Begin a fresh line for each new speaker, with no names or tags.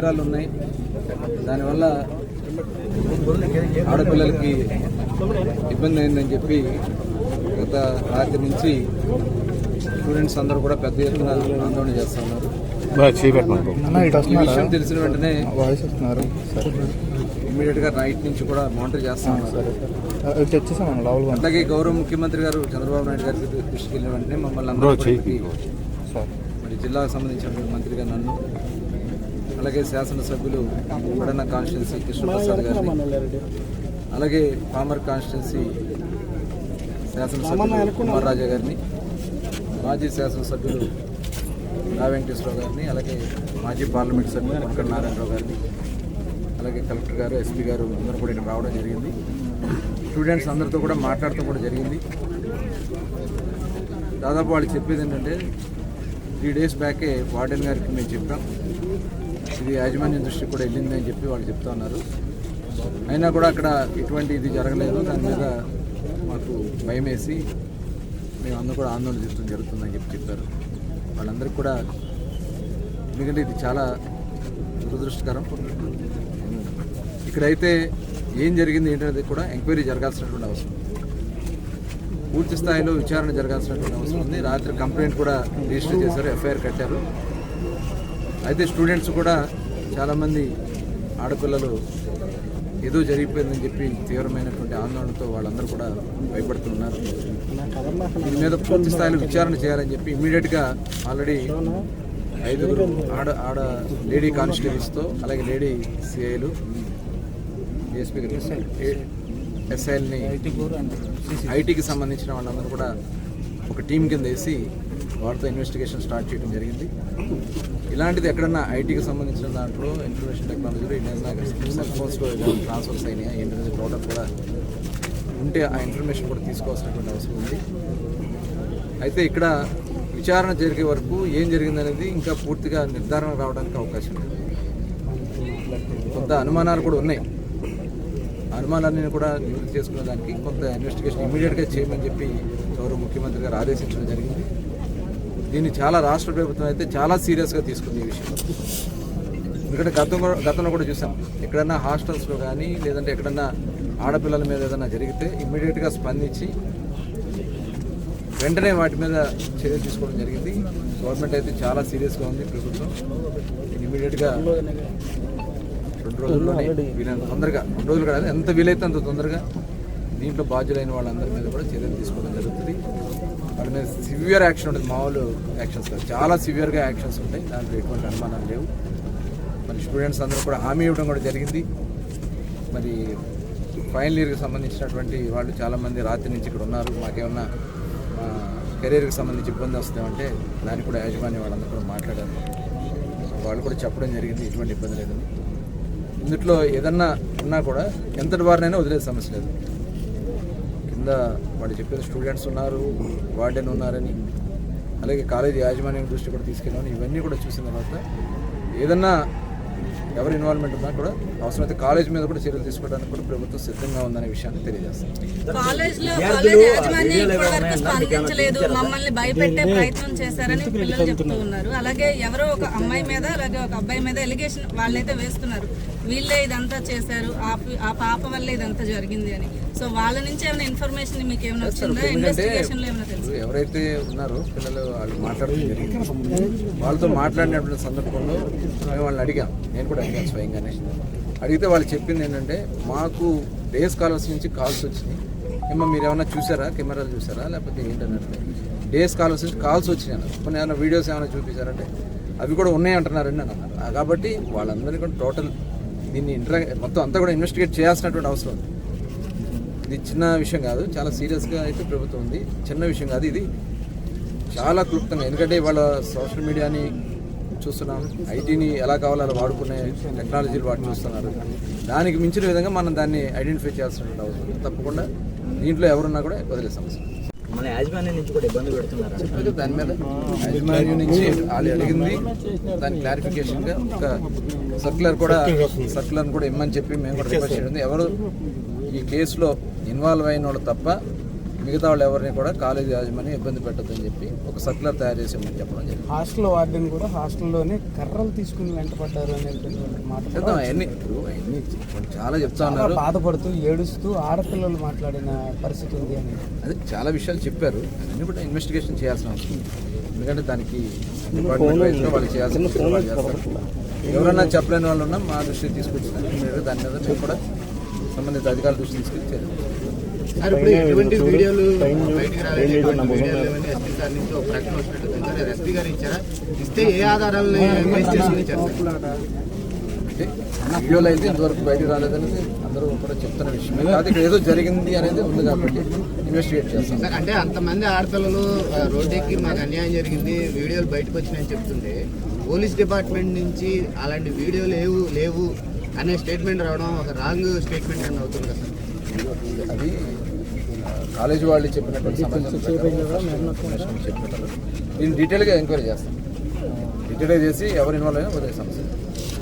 కెమెరాలు ఉన్నాయి. దానివల్ల ఆడపిల్లలకి ఇబ్బంది అయిందని చెప్పి గత రాత్రి నుంచి స్టూడెంట్స్ అందరూ కూడా పెద్ద ఎత్తున ఆందోళన చేస్తూ ఉన్నారు. ఈ విషయం తెలిసిన వెంటనే ఇమ్మీడియట్ గా నైట్ నుంచి కూడా మానిటర్ చేస్తా ఉన్నారు. అలాగే గౌరవ ముఖ్యమంత్రి గారు చంద్రబాబు నాయుడు గారికి దృష్టికి వెళ్ళిన వెంటనే మమ్మల్ని అందరికీ మరి జిల్లాకు సంబంధించిన మంత్రిగా నన్ను, అలాగే శాసనసభ్యులు వడన కాన్స్టిట్యున్సీ కృష్ణప్రసాద్ గారిని, అలాగే పామర్ కాన్స్టిట్యున్సీ శాసనసభ్యులు కుమార్ రాజా గారిని, మాజీ శాసనసభ్యులు రా వెంకటేశ్వరరావు గారిని, అలాగే మాజీ పార్లమెంట్ సభ్యులు వెంకట నారాయణరావు గారిని, అలాగే కలెక్టర్ గారు, ఎస్పీ గారు అందరూ కూడా ఇక్కడ రావడం జరిగింది. స్టూడెంట్స్ అందరితో కూడా మాట్లాడటం కూడా జరిగింది. దాదాపు వాళ్ళు చెప్పేది ఏంటంటే 3 days బ్యాకే వార్డెన్ గారికి మేము చెప్పాం, ఇది యాజమాన్యం దృష్టికి కూడా వెళ్ళింది అని చెప్పి వాళ్ళు చెప్తా ఉన్నారు. అయినా కూడా అక్కడ ఎటువంటి ఇది జరగలేదు. దాని మీద మాకు భయం వేసి మేము అందరూ కూడా ఆందోళన చేయడం జరుగుతుందని చెప్పారు. వాళ్ళందరికీ కూడా, ఎందుకంటే ఇది చాలా దురదృష్టకరం. ఇక్కడైతే ఏం జరిగింది ఏంటనేది కూడా ఎంక్వైరీ జరగాల్సినటువంటి అవసరం, పూర్తి స్థాయిలో విచారణ జరగాల్సినటువంటి అవసరం ఉంది. రాత్రి కంప్లైంట్ కూడా రిజిస్టర్ చేశారు, ఎఫ్ఐఆర్ కట్టారు. అయితే స్టూడెంట్స్ కూడా చాలామంది ఆడపిల్లలు ఏదో జరిగిపోయిందని చెప్పి తీవ్రమైనటువంటి ఆందోళనతో వాళ్ళందరూ కూడా భయపడుతున్నారు. దీని మీద పూర్తి స్థాయిలో విచారణ చేయాలని చెప్పి ఇమ్మీడియట్గా ఆల్రెడీ 5 ఆడ లేడీ కానిస్టేబుల్స్తో, అలాగే లేడీ సిఐలు, డిఎస్పీ ఎస్ఐల్ని, ఐటీకి సంబంధించిన వాళ్ళందరూ కూడా ఒక టీం కింద వేసి వారితో ఇన్వెస్టిగేషన్ స్టార్ట్ చేయడం జరిగింది. ఇలాంటిది ఎక్కడన్నా ఐటీకి సంబంధించిన దాంట్లో ఇన్ఫర్మేషన్ టెక్నాలజీలో ఏదైనా సెల్ ఫోన్స్లో ఏదైనా ట్రాన్స్ఫర్స్ అయినాయా ఏంటనేది టోటల్ కూడా ఉంటే ఆ ఇన్ఫర్మేషన్ కూడా తీసుకోవాల్సినటువంటి అవసరం ఉంది. అయితే ఇక్కడ విచారణ జరిగే వరకు ఏం జరిగిందనేది ఇంకా పూర్తిగా నిర్ధారణ రావడానికి అవకాశం ఉంది. కొంత అనుమానాలు కూడా ఉన్నాయి. అనుమానాన్ని కూడా నివృత్తి చేసుకునే దానికి కొంత ఇన్వెస్టిగేషన్ ఇమీడియట్గా చేయమని చెప్పి గౌరవ ముఖ్యమంత్రి గారు ఆదేశించడం జరిగింది. దీన్ని చాలా రాష్ట్ర ప్రభుత్వం అయితే చాలా సీరియస్గా తీసుకుంది ఈ విషయం. ఎందుకంటే గతంలో కూడా చూసాం, ఎక్కడన్నా హాస్టల్స్లో కానీ లేదంటే ఎక్కడన్నా ఆడపిల్లల మీద ఏదైనా జరిగితే ఇమ్మీడియట్గా స్పందించి వెంటనే వాటి మీద చర్యలు తీసుకోవడం జరిగింది. గవర్నమెంట్ అయితే చాలా సీరియస్గా ఉంది ప్రభుత్వం. ఇమ్మీడియట్గా 2 రోజుల్లోనే వీలైనంత తొందరగా, 2 రోజులు కాదు, ఎంత వీలైతే అంత తొందరగా దీంట్లో బాధ్యులైన వాళ్ళందరి మీద కూడా చర్యలు తీసుకోవడం జరుగుతుంది. వాళ్ళ మీద సివియర్ యాక్షన్ ఉంటుంది, మామూలు యాక్షన్స్ కాదు, చాలా సివియర్గా యాక్షన్స్ ఉంటాయి. దాంట్లో ఎటువంటి అనుమానాలు లేవు. మరి స్టూడెంట్స్ అందరూ కూడా హామీ ఇవ్వడం కూడా జరిగింది. మరి ఫైనల్ ఇయర్కి సంబంధించినటువంటి వాళ్ళు చాలామంది రాత్రి నుంచి ఇక్కడ ఉన్నారు, మాకేమన్నా కెరీర్కి సంబంధించి ఇబ్బంది వస్తామంటే దానికి కూడా యాజమాన్యం వాళ్ళందరూ కూడా మాట్లాడారు. వాళ్ళు కూడా చెప్పడం జరిగింది ఎటువంటి ఇబ్బంది లేదని. ఇందులో ఏదన్నా ఉన్నా కూడా ఎంతటి వారినైనా వదిలేసే సమస్య లేదు. కింద వాళ్ళు చెప్పేది స్టూడెంట్స్ ఉన్నారు, వార్డెన్ ఉన్నారని, అలాగే కాలేజీ యాజమాన్యం దృష్టి కూడా తీసుకెళ్ళామని, ఇవన్నీ కూడా చూసిన తర్వాత ఏదన్నా ఎవరి ఇన్వాల్వ్మెంట్ ఉన్నా కూడా అవసరమైతే కాలేజ్ మీద కూడా చర్యలు తీసుకోవడానికి కూడా ప్రభుత్వం సిద్ధంగా ఉందనే విషయాన్ని తెలియజేస్తాం.
మమ్మల్ని భయపెట్టే ప్రయత్నం చేశారని పిల్లలు చెప్తూ ఉన్నారు. అలాగే ఎవరో ఒక అమ్మాయి మీద అలాగే ఒక అబ్బాయి మీద ఎలిగేషన్ వాళ్ళైతే వేస్తున్నారు, వీళ్ళే ఇదంతా చేశారు, ఆ పాప వల్ల ఇదంతా జరిగింది అని. సో వాళ్ళ నుంచి ఏమైనా ఇన్ఫర్మేషన్ మీకు ఏమైనా వచ్చిందా? ఇన్వెస్టిగేషన్ లో ఏమైనా తెలుసు?
ఎవరైతే ఉన్నారో పిల్లలు వాళ్ళు మాట్లాడడం జరిగింది. వాళ్ళతో మాట్లాడినటువంటి సందర్భంలో మేము వాళ్ళని అడిగాం, నేను కూడా అడిగాను స్వయంగానే. అడిగితే వాళ్ళు చెప్పింది ఏంటంటే, మాకు డే స్కాలర్స్ నుంచి కాల్స్ వచ్చినాయి, ఏమో మీరు ఏమైనా చూసారా, కెమెరాలు చూసారా లేకపోతే ఏంటన్నట్టు. డే స్కాలర్స్ నుంచి కాల్స్ వచ్చినాయి అన్నారు. కొన్ని ఏమైనా వీడియోస్ ఏమైనా చూపించారంటే అవి కూడా ఉన్నాయి అంటున్నారండి అని అన్నారు. కాబట్టి వాళ్ళందరినీ కూడా టోటల్ దీన్ని మొత్తం అంతా కూడా ఇన్వెస్టిగేట్ చేయాల్సినటువంటి అవసరం ఉంది. ఇది చిన్న విషయం కాదు, చాలా సీరియస్గా అయితే ప్రభుత్వం ఉంది. చిన్న విషయం కాదు, ఇది చాలా క్లుప్తంగా. ఎందుకంటే ఇవాళ సోషల్ మీడియాని చూస్తున్నాం, ఐటీని ఎలా కావాలో అలా వాడుకునే టెక్నాలజీలు వాటి చూస్తున్నారు. దానికి మించిన విధంగా మనం దాన్ని ఐడెంటిఫై చేయాల్సినటువంటి అవసరం. తప్పకుండా దీంట్లో ఎవరున్నా కూడా వదిలే సమస్య.
మన యాజమాన్యం నుంచి కూడా ఇబ్బంది పెడుతున్నారు.
దాని మీద యాజమాన్యం నుంచి వాళ్ళు అడిగింది దాని క్లారిఫికేషన్గా ఒక సర్క్యులర్ కూడా ఇమ్మని చెప్పి మేము కూడా రిక్వెస్ట్ చేయడం. ఎవరు ఈ కేసులో ఇన్వాల్వ్ అయిన వాళ్ళు తప్ప మిగతా వాళ్ళు ఎవరిని కూడా కాలేజీ యాజమాన్యం ఇబ్బంది పెట్టొద్దని చెప్పి ఒక సర్క్యులర్ తయారు చేసామని చెప్పడం జరిగింది.
హాస్టల్ వార్డెన్ కూడా హాస్టల్లోనే కర్రలు తీసుకుని వెంటపడ్డారు అనేటువంటి మాట
చేద్దాం అవన్నీ చాలా చెప్తా ఉన్నారు.
బాధపడుతూ ఏడుస్తూ ఆడపిల్లలు మాట్లాడిన పరిస్థితి ఉంది అని
అదే చాలా విషయాలు చెప్పారు. అన్నీ కూడా ఇన్వెస్టిగేషన్ చేయాల్సిన అవసరం ఉంది. ఎందుకంటే దానికి డిపార్ట్మెంట్ వైజ్గా వాళ్ళు చేయాల్సిన వాళ్ళు చేస్తారు. ఎవరైనా చెప్పలేని వాళ్ళు ఉన్నా మా దృష్టికి తీసుకొచ్చిన దాని మీద మేము కూడా సంబంధిత అధికారుల దృష్టి తీసుకొచ్చి చేయాలి.
సార్ ఇప్పుడు ఎటువంటి వీడియోలు బయటికి రాలేదు, ఎటువంటి వీడియోలు లేవని ఎస్పీ సార్ నుంచి ఒక ప్రకటన వచ్చినట్టు సార్ ఎస్పీ గారు ఇచ్చారా? ఇస్తే ఏ ఆధారాలను బేస్ చేసుకుని ఇచ్చారు సార్?
అంటే వీడియోలో అయితే ఇంతవరకు బయటకు రాలేదనేది అందరూ కూడా చెప్తున్న విషయం. కాదు ఇక్కడ ఏదో జరిగింది అనేది ఉంది కాబట్టి ఇన్వెస్టిగేట్ చేస్తాం.
సార్ అంటే అంతమంది ఆడపిల్లలు రోడ్డెక్కి మాకు అన్యాయం జరిగింది, వీడియోలు బయటకు వచ్చినాయని చెప్తుంటే పోలీస్ డిపార్ట్మెంట్ నుంచి అలాంటి వీడియోలు లేవు అనే స్టేట్మెంట్ రావడం ఒక రాంగ్ స్టేట్మెంట్ అని అవుతుంది కదా సార్?
అది కాలేజీ వాళ్ళు చెప్పినటువంటి సమాచారం చెప్పినట్టు దీన్ని డీటెయిల్గా ఎంక్వైరీ చేస్తాం. డీటెయిల్గా చేసి ఎవరు ఇన్వాల్వ్ అయినా అదే సమస్య